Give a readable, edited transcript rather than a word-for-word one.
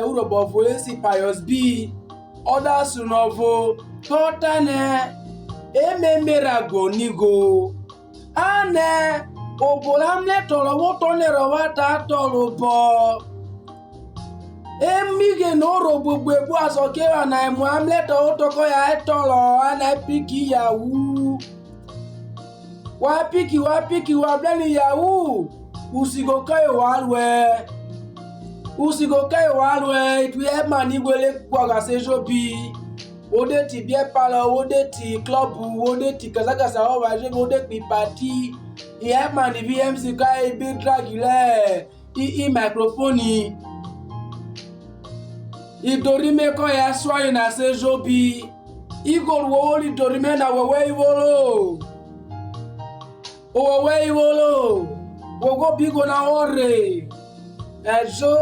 urobovo esi Pius B others novo totane ememerago nigo ane obolamle tolo wotonero wata tolo bo emige no robogbe bu asokewa na muamle to otoko ya tolo ana piki yawu wapiki wa blani yawu usigokayo walwe itu ye mani gwele kwa sejo bi ode ti bie palo ode ti club ode ti kasakasa o ba je ode pi party ye mani VMC kai bi drag ile i microphone i dorime ko ya swai na sejo bi igor wo ri dorime na wewe iwolo wo go bigo na ore ejo